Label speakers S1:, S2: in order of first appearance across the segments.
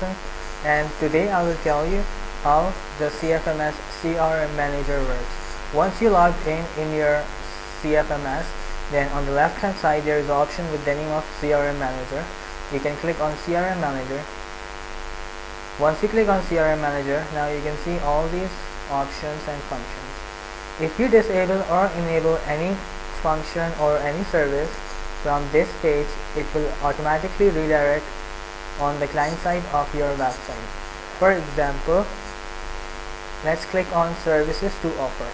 S1: lesson, and today I will tell you how the CFMS CRM Manager works. Once you log in your CFMS, then on the left hand side there is an option with the name of CRM Manager. You can click on CRM Manager. Once you click on CRM Manager, now you can see all these options and functions. If you disable or enable any function or any service from this page, it will automatically redirect on the client side of your website. For example, let's click on Services to Offer.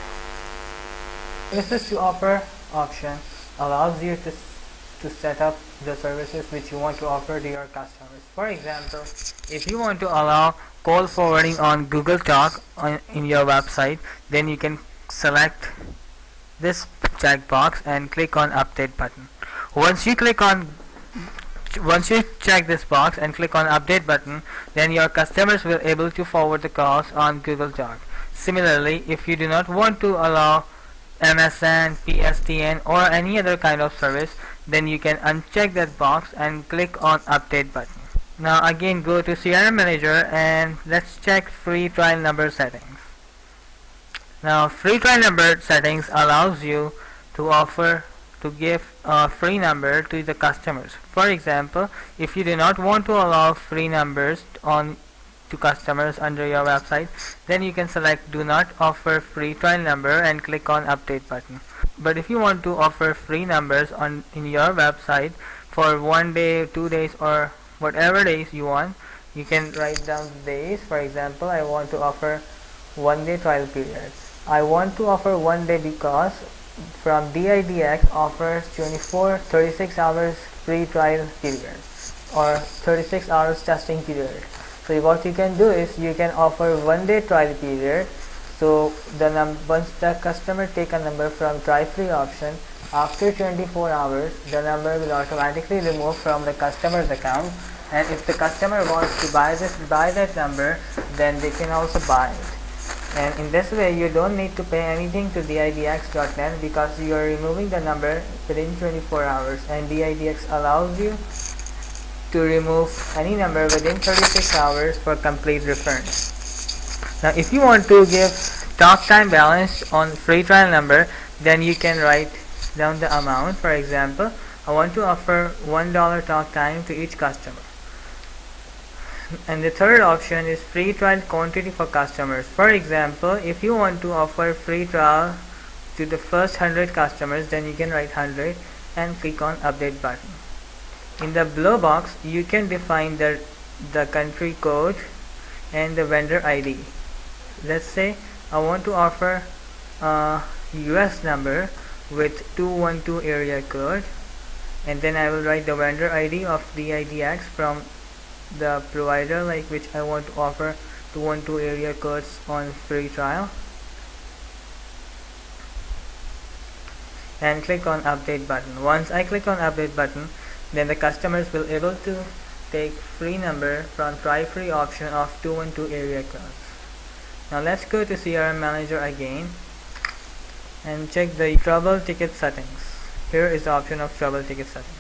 S1: Services to Offer option allows you to set up the services which you want to offer to your customers. For example, if you want to allow call forwarding on Google Talk in your website, then you can select this checkbox and click on Update button. Once you check this box and click on Update button, then your customers will able to forward the calls on Google Talk. Similarly, if you do not want to allow MSN, PSTN or any other kind of service, then you can uncheck that box and click on Update button. Now again, go to CRM Manager and let's check free trial number settings. Now free trial number settings allows you to give a free number to the customers. For example, if you do not want to allow free numbers to customers under your website, then you can select do not offer free trial number and click on Update button. But if you want to offer free numbers in your website for 1 day, 2 days or whatever days you want, you can write down the days. For example, I want to offer 1 day trial period. I want to offer 1 day because from DIDX offers 36 hours free trial period or 36 hours testing period. So what you can do is you can offer 1 day trial period. So once the customer take a number from try free option, after 24 hours the number will automatically remove from the customer's account, and if the customer wants to buy that number, then they can also buy it. And in this way you don't need to pay anything to DIDX.net because you are removing the number within 24 hours, and DIDX allows you to remove any number within 36 hours for complete refund. Now if you want to give talk time balance on free trial number, then you can write down the amount. For example, I want to offer $1 talk time to each customer. And the third option is free trial quantity for customers. For example, if you want to offer free trial to the first 100 customers, then you can write 100 and click on Update button. In the below box, you can define the country code and the vendor ID. Let's say I want to offer a US number with 212 area code, and then I will write the vendor ID of DIDX from the provider like which I want to offer 212 area codes on free trial, and click on Update button. Once I click on Update button, then the customers will able to take free number from try free option of 212 area codes. Now let's go to CRM Manager again and check the trouble ticket settings. Here is the option of trouble ticket settings.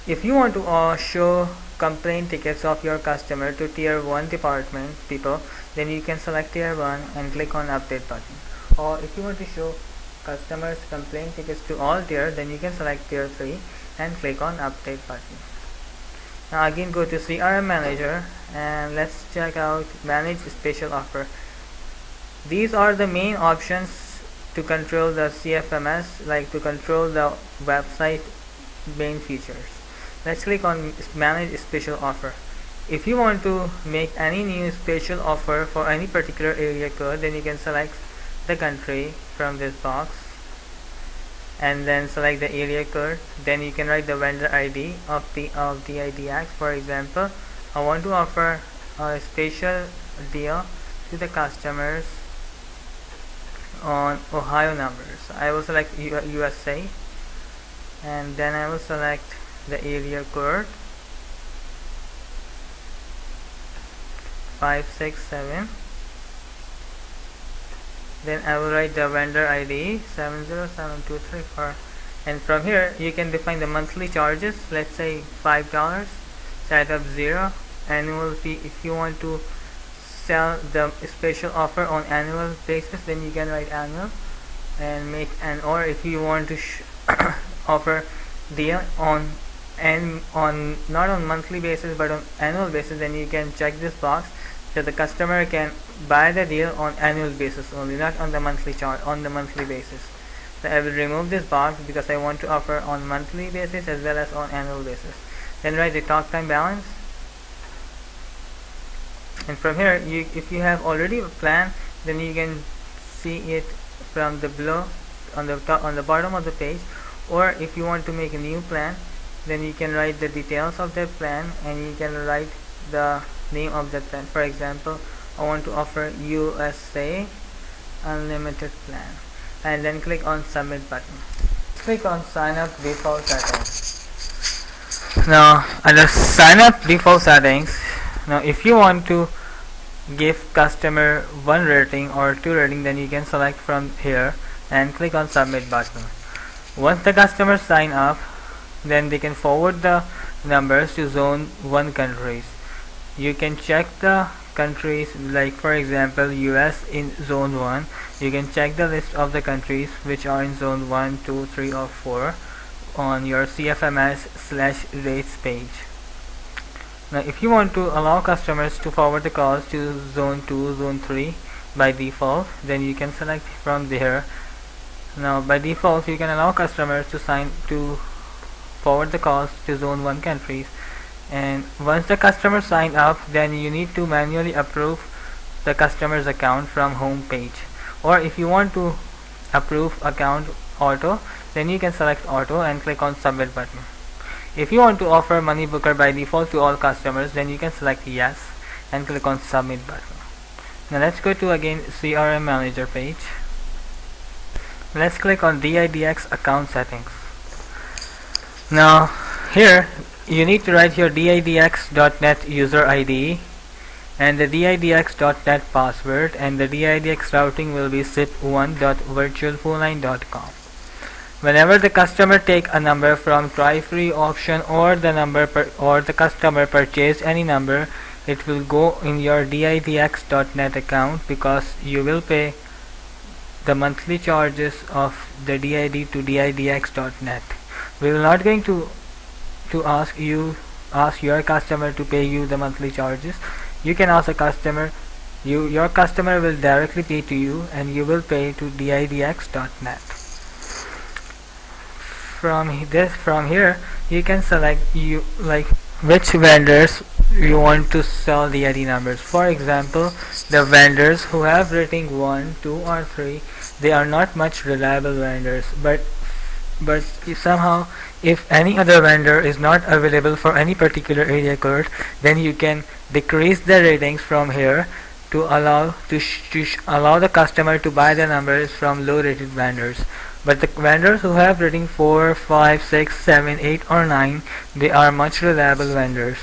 S1: If you want to show complaint tickets of your customer to tier 1 department people, then you can select tier 1 and click on Update button. Or if you want to show customers complaint tickets to all tier, then you can select tier 3 and click on Update button. Now again, go to CRM Manager and let's check out Manage Special Offer. These are the main options to control the CFMS, like to control the website main features. Let's click on Manage Special Offer. If you want to make any new special offer for any particular area code, then you can select the country from this box and then select the area code. Then you can write the vendor ID of DIDX. For example, I want to offer a special deal to the customers on Ohio numbers. I will select USA, and then I will select the area code 567. Then I will write the vendor ID 707234, and from here you can define the monthly charges. Let's say $5. setup 0, annual fee. If you want to sell the special offer on annual basis, then you can write annual and make an, or if you want to offer deal on not on monthly basis but on annual basis, then you can check this box so the customer can buy the deal on annual basis only, not on the monthly chart, on the monthly basis. So I will remove this box because I want to offer on monthly basis as well as on annual basis. Then write the talk time balance, and from here if you have already a plan, then you can see it from the below on the top, on the bottom of the page. Or if you want to make a new plan, then you can write the details of that plan and you can write the name of that plan. For example, I want to offer USA unlimited plan, and then click on submit button. Click on sign up default settings. Now under sign up default settings, now if you want to give customer 1 rating or 2 rating, then you can select from here and click on submit button. Once the customer sign up, then they can forward the numbers to zone 1 countries. You can check the countries, like for example US in zone 1. You can check the list of the countries which are in zone 1, 2, 3 or 4 on your CFMS/rates page. Now if you want to allow customers to forward the calls to zone 2, zone 3 by default, then you can select from there. Now by default you can allow customers to forward the calls to zone 1 countries, and once the customer sign up, then you need to manually approve the customer's account from home page. Or if you want to approve account auto, then you can select auto and click on submit button. If you want to offer money booker by default to all customers, then you can select yes and click on submit button. Now let's go to again CRM Manager page. Let's click on DIDX account settings. Now here you need to write your DIDX.net user ID and the DIDX.net password, and the DIDX routing will be zip1.virtualphoneline.com. Whenever the customer take a number from try free option or the customer purchased any number, it will go in your DIDX.net account because you will pay the monthly charges of the DID to DIDX.net. We will not going to ask your customer to pay you the monthly charges. You can ask a customer, your customer will directly pay to you and you will pay to DIDX.net. From here you can select which vendors you want to sell the DID numbers. For example, the vendors who have rating 1, 2 or 3, they are not much reliable vendors, but if any other vendor is not available for any particular area code, then you can decrease the ratings from here to allow the customer to buy the numbers from low rated vendors. But the vendors who have rating 4, 5, 6, 7, 8 or 9, they are much reliable vendors.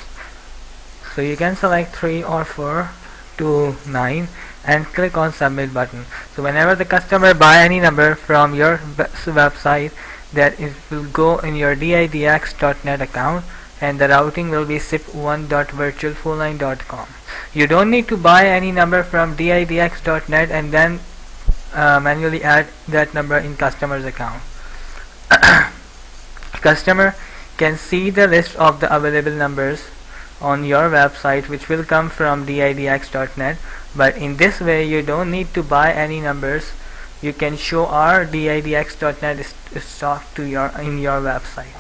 S1: So you can select 3 or 4 to 9 and click on submit button. So whenever the customer buy any number from your website, that it will go in your DIDX.net account and the routing will be zip1.virtualphoneline.com. You don't need to buy any number from DIDX.net and then manually add that number in customer's account. Customer can see the list of the available numbers on your website which will come from DIDX.net, but in this way you don't need to buy any numbers. You can show our DIDX.net stock in your website.